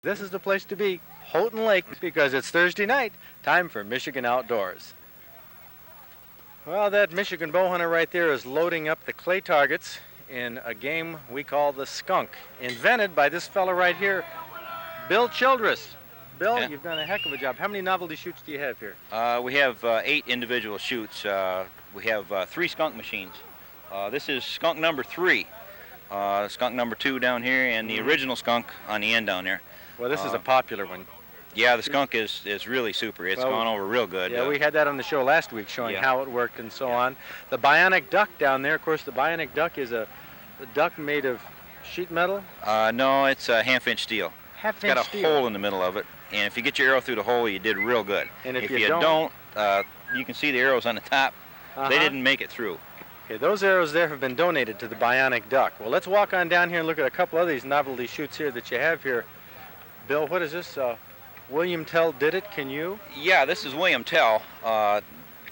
This is the place to be, Houghton Lake, because it's Thursday night, time for Michigan Outdoors. Well, that Michigan bowhunter right there is loading up the clay targets in a game we call the skunk, invented by this fellow right here, Bill Childress. Bill, Yeah. You've done a heck of a job. How many novelty shoots do you have here? We have 8 individual shoots. We have 3 skunk machines. This is skunk number 3, skunk number 2 down here, and the original skunk on the end down there. Well, this is a popular one. Yeah, the skunk is really super. It's gone over real good. Yeah, we had that on the show last week showing Yeah. how it worked and so on. The bionic duck down there, of course, the bionic duck is a duck made of sheet metal. No, it's a half-inch steel. It's got a hole in the middle of it, and if you get your arrow through the hole, you did real good. And if you don't, you can see the arrows on the top. They didn't make it through. Okay, those arrows there have been donated to the bionic duck. Well, let's walk on down here and look at a couple of these novelty shoots here that you have here. Bill, what is this? William Tell did it. Can you? Yeah, this is William Tell.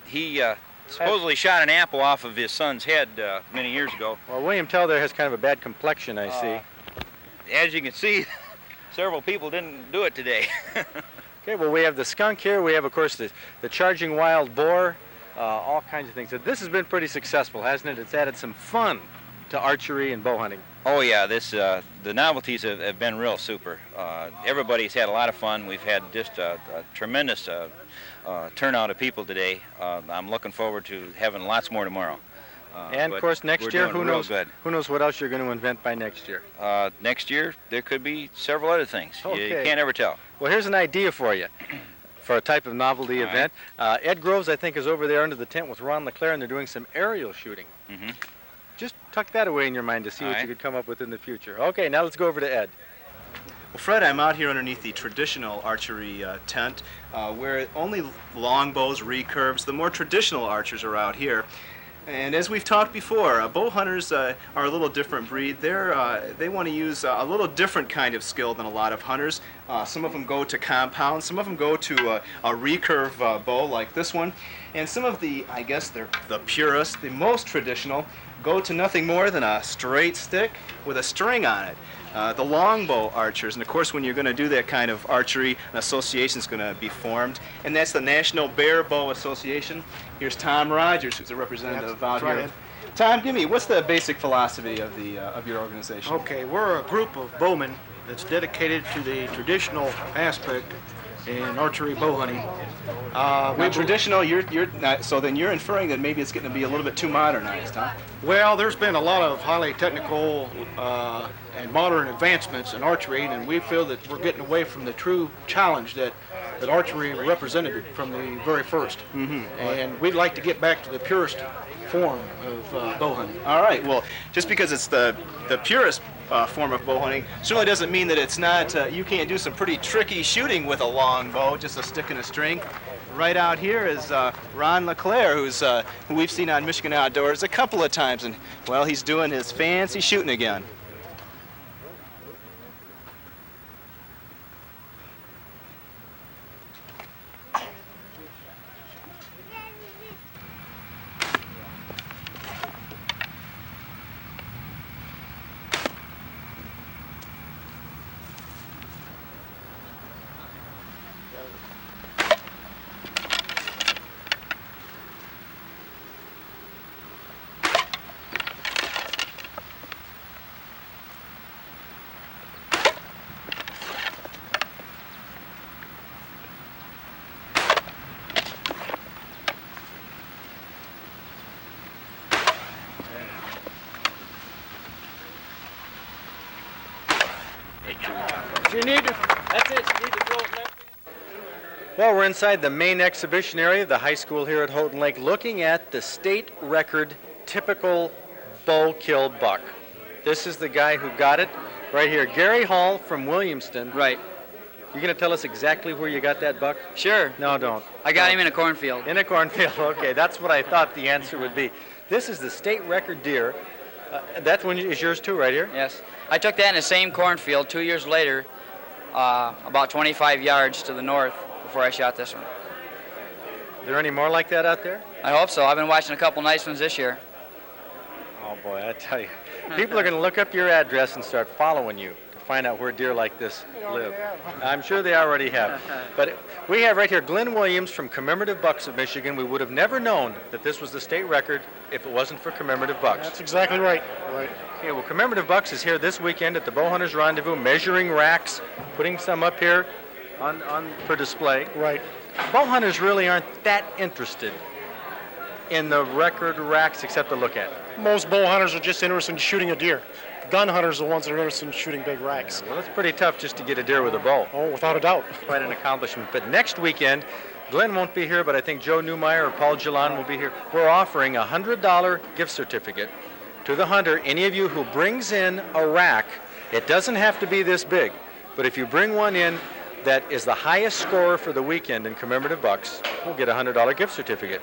He supposedly shot an apple off of his son's head many years ago. Well, William Tell there has kind of a bad complexion, I see. As you can see, several people didn't do it today. Okay, well, we have the skunk here. We have, of course, the charging wild boar, all kinds of things. So this has been pretty successful, hasn't it? It's added some fun to archery and bow hunting. Oh yeah, the novelties have been real super. Everybody's had a lot of fun. We've had just a tremendous turnout of people today. I'm looking forward to having lots more tomorrow. And of course, next year, who knows? Good. Who knows what else you're going to invent by next year? Next year, there could be several other things. Okay. You can't ever tell. Well, here's an idea for you, for a type of novelty event. Ed Groves, I think, is over there under the tent with Ron LeClaire, and they're doing some aerial shooting. Just tuck that away in your mind to see what you could come up with in the future. Okay, now let's go over to Ed. Well, Fred, I'm out here underneath the traditional archery tent, where only longbows, recurves, the more traditional archers are out here. And as we've talked before, bow hunters are a little different breed. They want to use a little different kind of skill than a lot of hunters. Some of them go to compound, some of them go to a recurve bow like this one, and some of the, I guess they're the purest, the most traditional, go to nothing more than a straight stick with a string on it. The longbow archers, and of course when you're going to do that kind of archery, an association is going to be formed, and that's the National Bear Bow Association. Here's Tom Rogers, who's a representative out here. Tom, give me, what's the basic philosophy of your organization? Okay, we're a group of bowmen that's dedicated to the traditional aspect in archery bow hunting. Traditional, so then you're inferring that maybe it's getting to be a little bit too modernized, huh? Well, there's been a lot of highly technical and modern advancements in archery, and we feel that we're getting away from the true challenge that archery represented from the very first. And we'd like to get back to the purest form of bow hunting. All right, well, just because it's the purest form of bow hunting certainly doesn't mean that it's not, you can't do some pretty tricky shooting with a long bow, just a stick and a string. Right out here is Ron LeClaire, who we've seen on Michigan Outdoors a couple of times, and well, he's doing his fancy shooting again. Well, we're inside the main exhibition area of the high school here at Houghton Lake, looking at the state record typical bow kill buck. This is the guy who got it right here, Gary Hall from Williamston. Right. You going to tell us exactly where you got that buck? Sure. No, don't. I got him in a cornfield. In a cornfield. Okay, that's what I thought the answer would be. This is the state record deer. That one is yours too, right here? Yes. I took that in the same cornfield 2 years later, about 25 yards to the north before I shot this one. Are there any more like that out there? I hope so. I've been watching a couple nice ones this year. Oh boy, I tell you. People are going to look up your address and start following you to find out where deer like this live. I'm sure they already have. But we have right here Glenn Williams from Commemorative Bucks of Michigan. We would have never known that this was the state record if it wasn't for Commemorative Bucks. That's exactly right. Okay, well, Commemorative Bucks is here this weekend at the Bowhunters Rendezvous, measuring racks, putting some up here for display. Right. Bowhunters really aren't that interested in the record racks except to look at. Most bow hunters are just interested in shooting a deer. Gun hunters are the ones that are interested in shooting big racks. Well, it's pretty tough just to get a deer with a bow. Oh, without a doubt. Quite an accomplishment. But next weekend, Glenn won't be here, but I think Joe Newmeyer or Paul Gillon will be here. We're offering a $100 gift certificate to the hunter. Any of you who brings in a rack, it doesn't have to be this big, but if you bring one in that is the highest scorer for the weekend in Commemorative Bucks, we'll get a $100 gift certificate.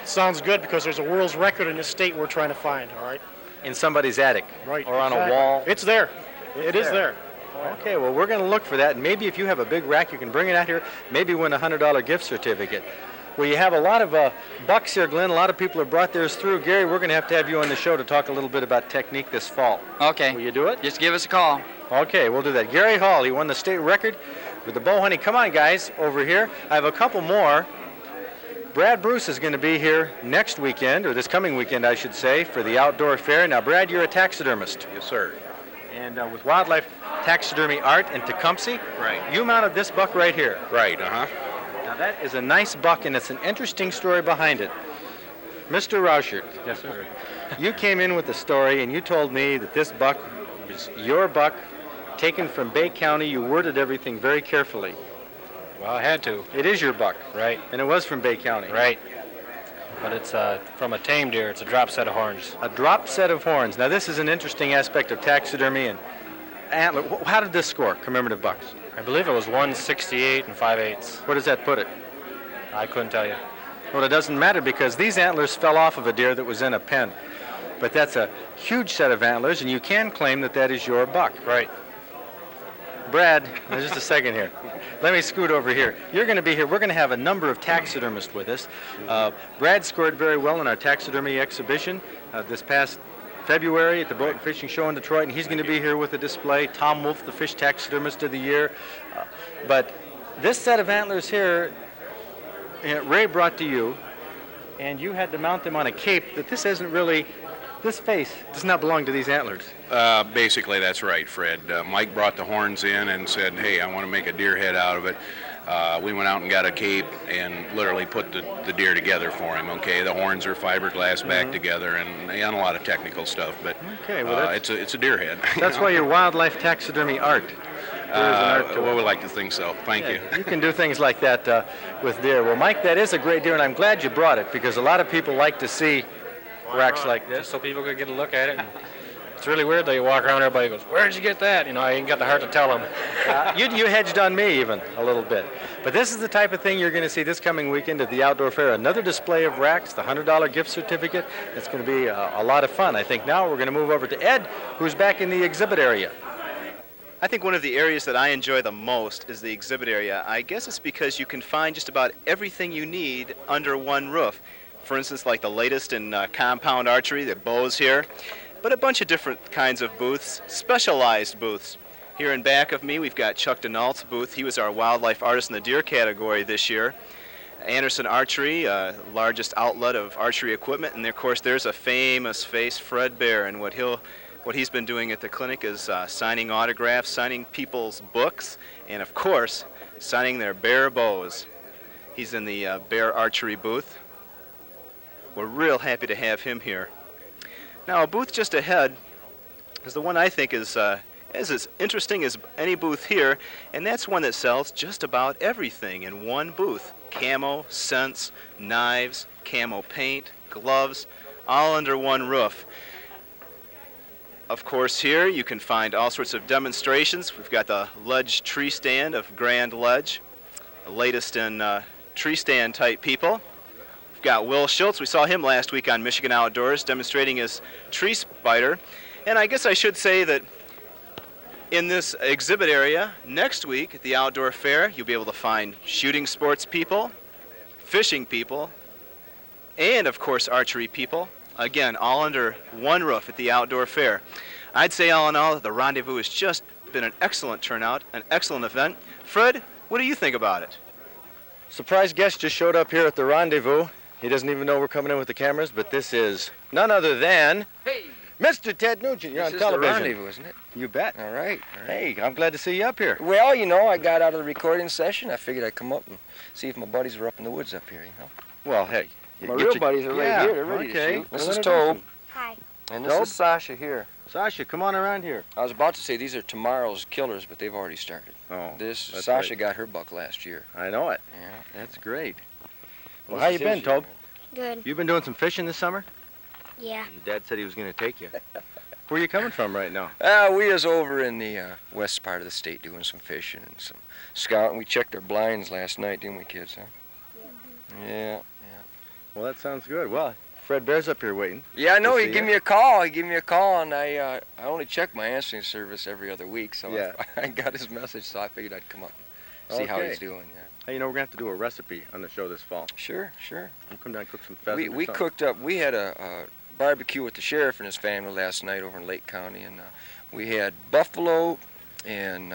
Sounds good because there's a world's record in this state we're trying to find, all right? In somebody's attic. Right. Or on exactly. a wall. It's there. It is there. Okay, well, we're going to look for that. And maybe if you have a big rack, you can bring it out here, maybe win a $100 gift certificate. Well, you have a lot of bucks here, Glenn. A lot of people have brought theirs through. Gary, we're going to have you on the show to talk a little bit about technique this fall. Okay. Will you do it? Just give us a call. Okay, we'll do that. Gary Hall, he won the state record with the bow hunting. Come on, guys, over here. I have a couple more. Brad Bruce is going to be here next weekend, or this coming weekend, I should say, for the outdoor fair. Now, Brad, you're a taxidermist. Yes, sir. And with Wildlife Taxidermy Art in Tecumseh, Right. you mounted this buck right here. Right, uh-huh. Now, that is a nice buck, and it's an interesting story behind it. Mr. Rauschert. Yes, sir. You came in with a story, and you told me that this buck was your buck, taken from Bay County. You worded everything very carefully. Well, I had to. It is your buck. Right. And it was from Bay County. Right. But it's from a tame deer. It's a drop set of horns. A drop set of horns. Now, this is an interesting aspect of taxidermy and antler. How did this score, Commemorative Bucks? I believe it was 168 and 5/8. Where does that put it? I couldn't tell you. Well, it doesn't matter because these antlers fell off of a deer that was in a pen. But that's a huge set of antlers, and you can claim that that is your buck. Right. Brad, just a second here. Let me scoot over here. You're going to be here. We're going to have a number of taxidermists with us. Brad scored very well in our taxidermy exhibition this past February at the Boat and Fishing Show in Detroit, and he's going to be here with a display. Tom Wolf, the Fish Taxidermist of the Year. But this set of antlers here, Ray brought to you, and you had to mount them on a cape that this isn't really, this face does not belong to these antlers. Basically, that's right, Fred. Mike brought the horns in and said, hey, I want to make a deer head out of it. We went out and got a cape and literally put the deer together for him, okay? The horns are fiberglass back together and a lot of technical stuff, but Okay, well, it's a deer head. that's why you're Wildlife Taxidermy Art. Well, we like to think so. Thank you. You can do things like that with deer. Well, Mike, that is a great deer, and I'm glad you brought it because a lot of people like to see racks like this. Just so people could get a look at it. And it's really weird that you walk around, everybody goes, where'd you get that? You know, I ain't got the heart to tell them. You hedged on me even a little bit. But this is the type of thing you're going to see this coming weekend at the Outdoor Fair. Another display of racks, the $100 gift certificate. It's going to be a lot of fun. I think now we're going to move over to Ed, who's back in the exhibit area. I think one of the areas that I enjoy the most is the exhibit area. I guess it's because you can find just about everything you need under one roof. For instance, like the latest in compound archery, the bows here, but a bunch of different kinds of booths, specialized booths. Here in back of me, we've got Chuck Denault's booth. He was our wildlife artist in the deer category this year. Anderson Archery, largest outlet of archery equipment, and of course there's a famous face, Fred Bear, and what he's been doing at the clinic is signing autographs, signing people's books, and of course, signing their bear bows. He's in the Bear Archery booth. We're real happy to have him here. Now, a booth just ahead is the one I think is as interesting as any booth here, and that's one that sells just about everything in one booth. Camo, scents, knives, camo paint, gloves, all under one roof. Of course, here you can find all sorts of demonstrations. We've got the Ledge tree stand of Grand Ledge, the latest in tree stand type people. We've got Will Schultz. We saw him last week on Michigan Outdoors demonstrating his tree spider. And I guess I should say that in this exhibit area next week at the Outdoor Fair, you'll be able to find shooting sports people, fishing people, and of course archery people. Again, all under one roof at the Outdoor Fair. I'd say all in all, the Rendezvous is just Been an excellent turnout, an excellent event. Fred, what do you think about it? Surprise guest just showed up here at the Rendezvous. He doesn't even know we're coming in with the cameras, but this is none other than Mr. Ted Nugent. You're on television. This is the Rendezvous, isn't it? You bet. All right. Hey, I'm glad to see you up here. Well, you know, I got out of the recording session. I figured I'd come up and see if my buddies were up in the woods up here, you know. Well, hey. My real buddies are right here. They're ready to shoot. This is Tobe. Hi. And this is Sasha here. Sasha, come on around here. I was about to say these are tomorrow's killers, but they've already started. Oh, Sasha got her buck last year. I know it. Yeah. That's great. Well, This how is you been, his year, Tobe? Good. You been doing some fishing this summer? Yeah. Your dad said he was going to take you. Where are you coming from right now? We is over in the west part of the state doing some fishing and some scouting. We checked our blinds last night, didn't we, kids, huh? Yeah. Well, that sounds good. Well, Fred Bear's up here waiting. Yeah, I know. to He see gave you. me a call. And I only check my answering service every other week, so Yeah. I got his message, so I figured I'd come up and see how Okay. he's doing. Yeah. Hey, you know, we're going to have to do a recipe on the show this fall. Sure. We'll come down and cook some pheasant We or something. cooked up. We had a barbecue with the sheriff and his family last night over in Lake County, and we had buffalo and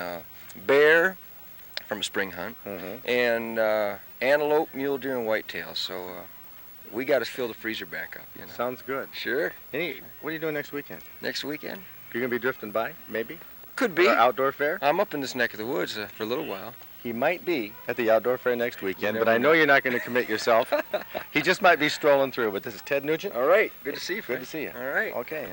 bear from a spring hunt, and antelope, mule deer, and whitetail. So we got to fill the freezer back up. You know. Sounds good. Sure. What are you doing next weekend? Next weekend? You're going to be drifting by, maybe? Could be. Or outdoor fair? I'm up in this neck of the woods for a little while. He might be at the outdoor fair next weekend, never but I know know. you're not going to commit yourself. He just might be strolling through. But this is Ted Nugent. All right. Good to see you, Fred. Good to see you. All right. Okay.